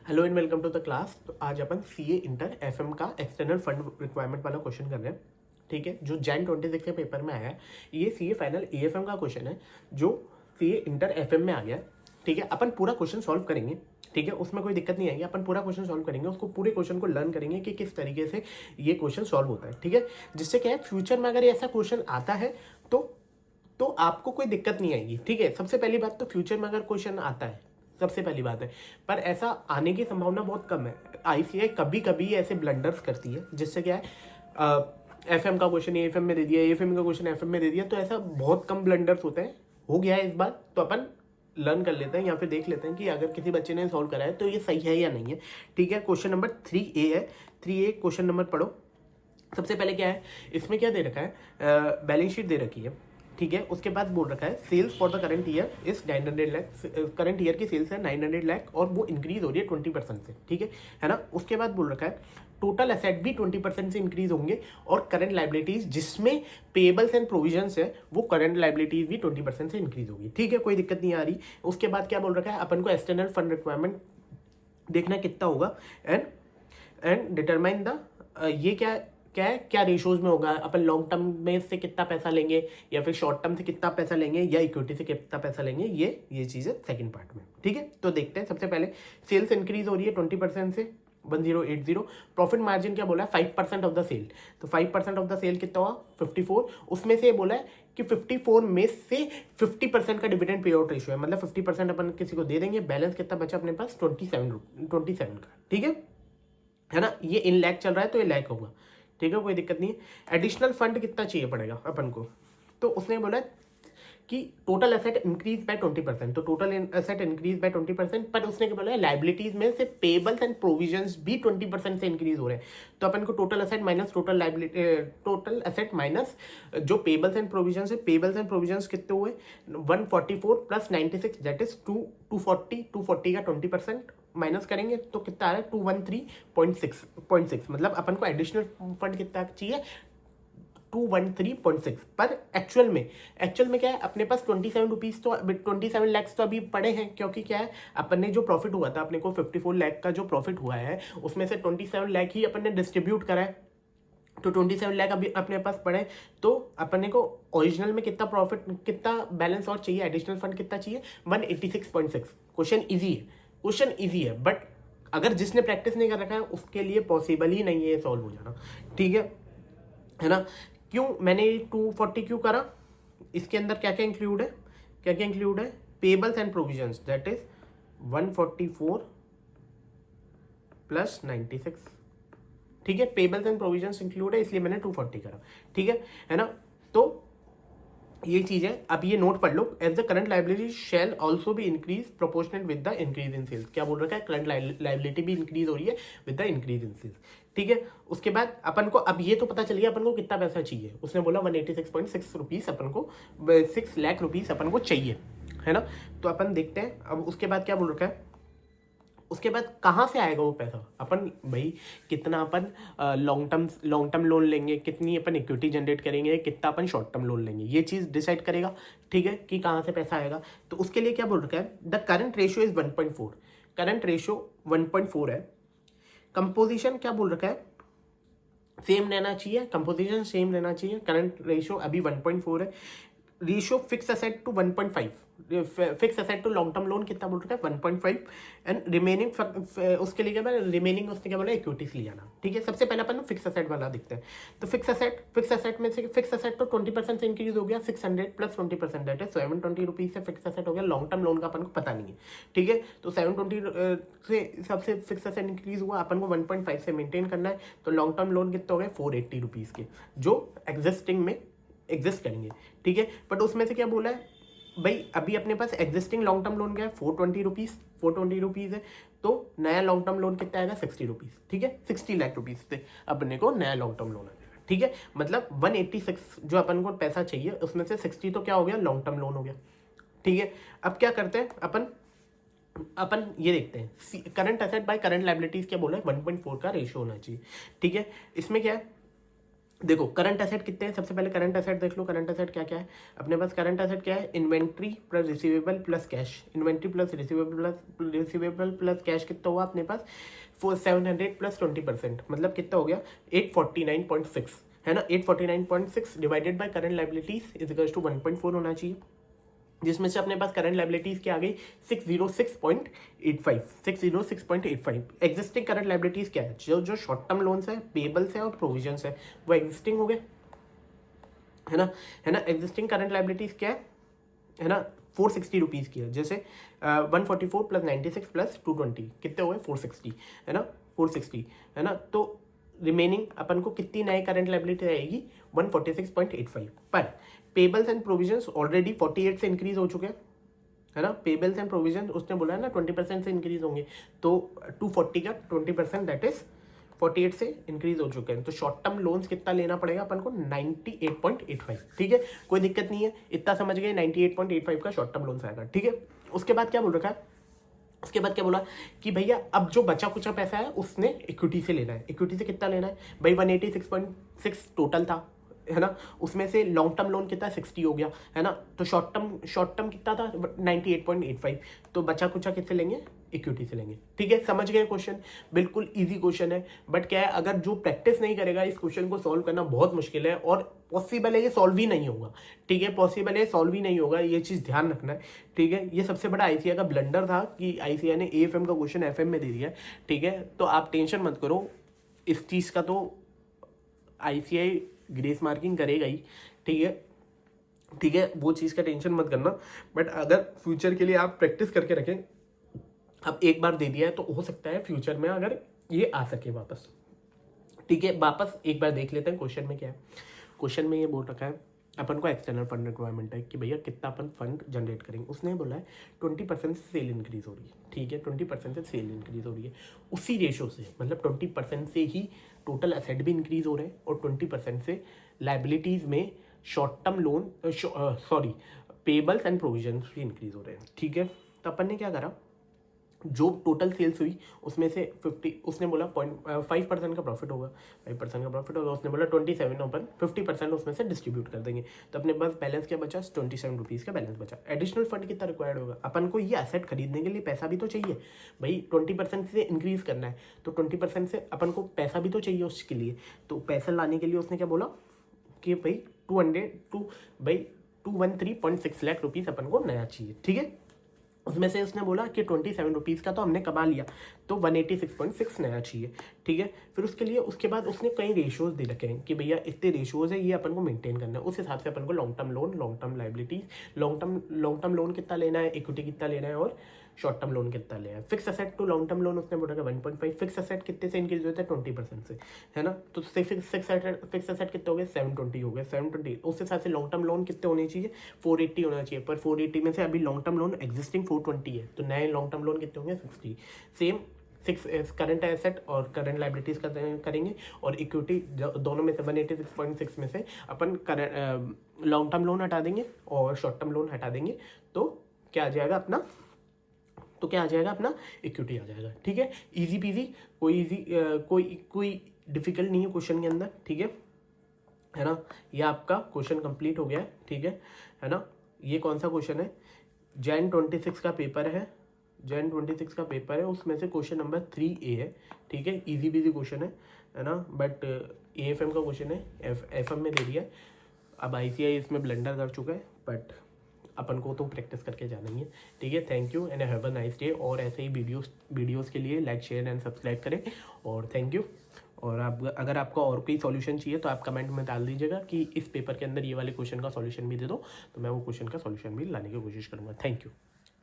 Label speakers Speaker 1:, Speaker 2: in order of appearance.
Speaker 1: Hello and welcome to the class. तो आज अपन सीए इंटर एफएम का एक्सटर्नल फंड रिक्वायरमेंट वाला क्वेश्चन कर रहे हैं। ठीक है, जो जैन 26 के पेपर में आया है, ये सीए फाइनल एएफएम का क्वेश्चन है जो सीए इंटर एफएम में आ गया। ठीक है, अपन पूरा क्वेश्चन सॉल्व करेंगे। ठीक है, उसमें कोई दिक्कत नहीं आएगी। अपन पूरा क्वेश्चन सॉल्व करेंगे, उसको पूरे क्वेश्चन को लर्न करेंगे कि किस तरीके से ये क्वेश्चन सॉल्व होता है। ठीक है, जिससे क्या है, फ्यूचर में अगर ऐसा क्वेश्चन आता है तो आपको कोई दिक्कत नहीं आएगी। ठीक है, सबसे पहली बात तो फ्यूचर में अगर क्वेश्चन आता है, सबसे पहली बात है, पर ऐसा आने की संभावना बहुत कम है। आईसीआई कभी कभी ऐसे ब्लंडर्स करती है जिससे क्या है, एफएम का क्वेश्चन एएफएम में दे दिया, एएफएम का क्वेश्चन एफएम में दे दिया, तो ऐसा बहुत कम ब्लंडर्स होते हैं। हो गया है इस बार, तो अपन लर्न कर लेते हैं या फिर देख लेते हैं कि अगर किसी बच्चे ने सॉल्व करा है तो ये सही है या नहीं है। ठीक है, क्वेश्चन नंबर 3A है। 3A क्वेश्चन नंबर पढ़ो। सबसे पहले क्या है, इसमें क्या दे रखा है, बैलेंस शीट दे रखी है। ठीक है, उसके बाद बोल रखा है sales for the current year is 900 lakh. Current year की सेल्स है 900 लाख और वो इंक्रीज हो रही है 20% से। ठीक है ना। उसके बाद बोल रखा है टोटल एसेट भी 20% से इंक्रीज होंगे और करंट लाइबिलिटीज जिसमें पेबल्स एंड प्रोविजंस है वो करंट लाइबिलिटीज भी 20% से इंक्रीज होगी। ठीक है, कोई दिक्कत नहीं आ रही। उसके बाद क्या बोल रखा है, अपन को एक्सटर्नल फंड रिक्वायरमेंट देखना कितना होगा एंड डिटरमाइन द, ये क्या रेशोज में होगा, अपन लॉन्ग टर्म में से कितना पैसा लेंगे या फिर शॉर्ट टर्म से कितना पैसा लेंगे या इक्विटी से कितना पैसा लेंगे, ये चीज़ है सेकंड पार्ट में। ठीक है, तो देखते हैं। सबसे पहले सेल्स इंक्रीज हो रही है 20% से 1080। प्रॉफिट मार्जिन क्या बोला है, 5% ऑफ द सेल। तो 5% ऑफ द सेल कितना हुआ, 54। उसमें से बोला है कि 54 में से 50% का डिविडेंड पे आउट रेशियो है, मतलब 50% अपन किसी को दे देंगे। बैलेंस कितना बचा अपने पास, 27 का। ठीक है ना। ये इन लैख चल रहा है तो ये लैख होगा। ठीक है, कोई दिक्कत नहीं है। एडिशनल फंड कितना चाहिए पड़ेगा अपन को, तो उसने बोला कि टोटल एसेट इंक्रीज बाय 20%। तो टोटल एसेट इंक्रीज बाय 20%, पर उसने क्या बोला है, लाइबिलिटीज में से पेबल्स एंड प्रोविजंस भी 20% से इंक्रीज हो रहे हैं। तो अपन को total asset minus total liability, total asset minus जो पेबल्स एंड प्रोविजंस है, पेबल्स एंड प्रोविजंस कितने हुए, 144 प्लस 96 दैट इज 240। 240 का 20% माइनस करेंगे तो कितना आ रहा है, 213.6। मतलब अपन को एडिशनल फंड कितना चाहिए, 213.6। पर एक्चुअल में क्या है, अपने पास 27 रुपीज तो 27 लैक्स तो अभी पड़े हैं, क्योंकि क्या है, अपन ने जो प्रॉफिट हुआ था, अपने को 54 लाख का जो प्रॉफिट हुआ है उसमें से 27 लाख ही अपन ने डिस्ट्रीब्यूट करा है। तो 27 लाख अभी अपने पास पड़े, तो अपने को ओरिजिनल में कितना प्रॉफिट, कितना बैलेंस और चाहिए, एडिशनल फंड कितना चाहिए, 186.6। क्वेश्चन इजी है बट अगर जिसने प्रैक्टिस नहीं कर रखा है उसके लिए पॉसिबल ही नहीं है ये सॉल्व हो जाना। ठीक है ना। क्यों मैंने 240 क्यों करा, इसके अंदर क्या क्या इंक्लूड है, payables and provisions that is 144 plus 96। ठीक है, पेबल्स एंड प्रोविजंस इंक्लूड है, इसलिए मैंने 240 करा। ठीक है ना। तो ये चीज है। अब ये नोट पढ़ लो, as the current liability shall also भी increase proportional with the increase in sales. क्या बोल रखा है, करंट लाइबिलिटी भी इंक्रीज हो रही है with the increase in sales. ठीक है, उसके बाद अपन को अब ये तो पता चल गया अपन को कितना पैसा चाहिए। उसने बोला 186.6 रुपीज अपन को, 6 लाख रुपीज अपन को चाहिए, है ना। तो अपन देखते हैं अब उसके बाद क्या बोल रखा है, उसके बाद कहाँ से आएगा वो पैसा। अपन भाई कितना अपन लॉन्ग टर्म लोन लेंगे, कितनी अपन इक्विटी जनरेट करेंगे, कितना अपन शॉर्ट टर्म लोन लेंगे, ये चीज़ डिसाइड करेगा। ठीक है, कि कहाँ से पैसा आएगा। तो उसके लिए क्या बोल रखा है, the current ratio is 1.4। Current ratio 1.4 है। कंपोजिशन क्या बोल रखा है, सेम रहना चाहिए, कंपोजिशन सेम रहना चाहिए। करंट रेशियो अभी 1.4 है। Ratio fix asset to 1.5, fix asset to long term loan कितना बोल रखा है, 1.5। एंड रिमेनिंग उसके लिए क्या बोला, रिमेनिंग उसने क्या बोला, इक्विटी से लिया ना। ठीक है, सबसे पहले अपन फिक्स असेट वाला देखते हैं। तो फिक्स असेट में से फिक्स असेट तो 20% से इंक्रीज हो गया, 600 प्लस 20% दैट है 720 रुपीज से फिक्स असेट हो गया। लॉन्ग टर्म लोन का अपन को पता नहीं है। ठीक है, तो 720 से सबसे फिक्स असेट इंक्रीज हुआ, अपन को 1.5 से मेंटेन करना है। तो लॉन्ग टर्म लोन कितने हो गए, 480 रुपीज के, जो एग्जिस्टिंग में एग्जिस्ट करेंगे। ठीक है, बट उसमें से क्या बोला है भाई, अभी अपने पास एग्जिस्टिंग लॉन्ग टर्म लोन क्या है, 420 रुपीज है। तो नया लॉन्ग टर्म लोन कितना आएगा, 60 रुपीज। ठीक है, 60 लाख रुपीज से अपने को नया लॉन्ग टर्म लोन आ जाएगा। ठीक है, मतलब 186 जो अपन को पैसा चाहिए उसमें से 60 तो क्या हो गया, लॉन्ग टर्म लोन हो गया। ठीक है, अब क्या करते हैं अपन ये देखते हैं, current asset bye current liabilities क्या बोला है, 1.4 का रेशियो होना चाहिए। ठीक है, इसमें क्या है, देखो करंट एसेट कितने हैं, सबसे पहले करंट एसेट देख लो। करंट एसेट क्या क्या है अपने पास? करंट एसेट क्या है? Inventory plus receivable plus cash. Inventory plus receivable plus cash कितना हुआ अपने पास? 700 प्लस 20%, मतलब कितना हो गया? 849.6, है ना। 849.6 divided by current liabilities is equal to 1.4 होना चाहिए, जिसमें से अपने पास करंट लाइबिलिटीज क्या आ गई? 606.85। 606.85 एग्जिस्टिंग करंट लाइबिलिटीज क्या है? जो जो शॉर्ट टर्म लोन्स है, पेबल्स है और प्रोविजंस है, वो एग्जिस्टिंग हो गए, है ना। है ना, एग्जिस्टिंग करंट लाइबिलिटीज क्या है ना, 460 रुपीज़ की है। जैसे 144 प्लस 96 प्लस 220 कितने हुए? 460, है ना, 460, है ना। तो रिमेनिंग अपन को कितनी नई करंट लाइबिलिटी आएगी? 146.85। पर पेबल्स एंड प्रोविजंस ऑलरेडी 48 से इंक्रीज हो चुके हैं, है ना। पेबल्स एंड प्रोविजन उसने बोला है ना 20% से इंक्रीज होंगे, तो 240 का 20% दैट इज 48 से इंक्रीज हो चुके हैं। तो शॉर्ट टर्म लोन्स कितना लेना पड़ेगा अपन को? 98.85, ठीक है, कोई दिक्कत नहीं है, इतना समझ गए। 98.85 का शॉर्ट टर्म लोन्स आएगा, ठीक है। उसके बाद क्या बोल रखा है? उसके बाद क्या बोला कि भैया अब जो बचा कुचा पैसा है उसने इक्विटी से लेना है। इक्विटी से कितना लेना है भाई? 186.6 टोटल था, है ना। उसमें से लॉन्ग टर्म लोन कितना? 60 हो गया, है ना। तो शॉर्ट टर्म कितना था? 98.85। तो बचा कुचा किससे लेंगे? इक्विटी से लेंगे, ठीक है। समझ गए क्वेश्चन? बिल्कुल इजी क्वेश्चन है, बट क्या है, अगर जो प्रैक्टिस नहीं करेगा इस क्वेश्चन को सॉल्व करना बहुत मुश्किल है, और पॉसिबल है ये सॉल्व ही नहीं होगा, ठीक है। पॉसिबल है सॉल्व ही नहीं होगा, ये चीज़ ध्यान रखना है, ठीक है। ये सबसे बड़ा आईसीआई का ब्लंडर था कि आईसीआई ने एएफएम का क्वेश्चन एफएम में दे दिया है, ठीक है। तो आप टेंशन मत करो इस चीज़ का, तो आईसीआई ग्रेस मार्किंग करेगा ही, ठीक है, ठीक है, वो चीज़ का टेंशन मत करना। बट अगर फ्यूचर के लिए आप प्रैक्टिस करके रखें, अब एक बार दे दिया है तो हो सकता है फ्यूचर में अगर ये आ सके वापस, ठीक है। वापस एक बार देख लेते हैं क्वेश्चन में क्या है। क्वेश्चन में ये बोल रखा है अपन को एक्सटर्नल फंड रिक्वायरमेंट है कि भैया कितना अपन फंड जनरेट करेंगे। उसने बोला है 20% से सेल इंक्रीज हो रही है, ठीक है, 20% से सेल इंक्रीज हो रही है। उसी रेशो से, मतलब 20% से ही टोटल एसेट भी इंक्रीज हो रहे हैं, और 20% से लाइबिलिटीज़ में short term loan sorry payables and provision भी इंक्रीज हो रहे हैं, ठीक है। तो अपन ने क्या करा, जो टोटल सेल्स हुई उसमें से 50, उसने बोला 5% का प्रॉफिट होगा, 5% का प्रॉफिट होगा। उसने बोला 27 अपन 50% उसमें से डिस्ट्रीब्यूट कर देंगे। तो अपने पास बैलेंस क्या बचा? 27 रुपीज़ का बैलेंस बचा। एडिशनल फंड कितना रिक्वायर्ड होगा? अपन को ये एसेट खरीदने के लिए पैसा भी तो चाहिए भाई, 20% से इंक्रीज करना है, तो 20% से अपन को पैसा भी तो चाहिए उसके लिए। तो पैसा लाने के लिए उसने क्या बोला कि भाई 213.6 लाख रुपीज़ अपन को नया चाहिए, ठीक है। उसमें से उसने बोला कि 27 रुपीज़ का तो हमने कमा लिया, तो 186.6 नया चाहिए, ठीक है। फिर उसके लिए उसके बाद उसने कई रेशियोज दे रखे हैं कि भैया इतने रेशियोज है, ये अपन को मेंटेन करना है। उस हिसाब से अपन को long term loan, long term liabilities, long term loan कितना लेना है, इक्विटी कितना लेना है, और शॉर्ट टर्म लोन कितना लेना है। Fix asset to long term loan उसने बोला 1.5। फिक्स असेट कितने से इंक्रीज होता है? 20% से, है ना। तो फिक्स असेट कितने हो गए? 720 हो गए, 720। उस हिसाब से लॉन्ग टर्म लोन कितने होने चाहिए? 480 होना चाहिए, पर 480 में से अभी लॉन्ग टर्म लोन एग्जिस्टिंग 420 है, तो नए लॉन्ग टर्म लोन कितने होंगे? 60। सेम 6 करंट एसेट और करंट लाइबिलिटीज का करेंगे, और इक्विटी दोनों में से 186.6 में से अपन लॉन्ग टर्म लोन हटा देंगे और शॉर्ट टर्म लोन हटा देंगे, तो क्या आ जाएगा अपना? तो क्या आ जाएगा अपना? इक्विटी आ जाएगा, ठीक है। इजी पीजी, कोई डिफिकल्ट नहीं है क्वेश्चन के अंदर, ठीक है ना। ये आपका क्वेश्चन कंप्लीट हो गया है, ठीक है ना। ये कौन सा क्वेश्चन है? Jan 26 का पेपर है, Jan 26 का पेपर है, उसमें से क्वेश्चन नंबर 3A है, ठीक है। इजी पीजी क्वेश्चन है ना, बट AFM का क्वेश्चन है, FM में दे दिया है। अब ICAI इसमें ब्लेंडर कर चुका है, बट अपन को तो प्रैक्टिस करके जाना ही है, ठीक है। Thank you and have a nice day. और ऐसे ही वीडियोस के लिए लाइक, शेयर एंड सब्सक्राइब करें, और थैंक यू। और आप अगर आपको और कोई सॉल्यूशन चाहिए तो आप कमेंट में डाल दीजिएगा कि इस पेपर के अंदर ये वाले क्वेश्चन का सॉल्यूशन भी दे दो, तो मैं वो क्वेश्चन का सॉल्यूशन भी लाने की कोशिश करूँगा। Thank you.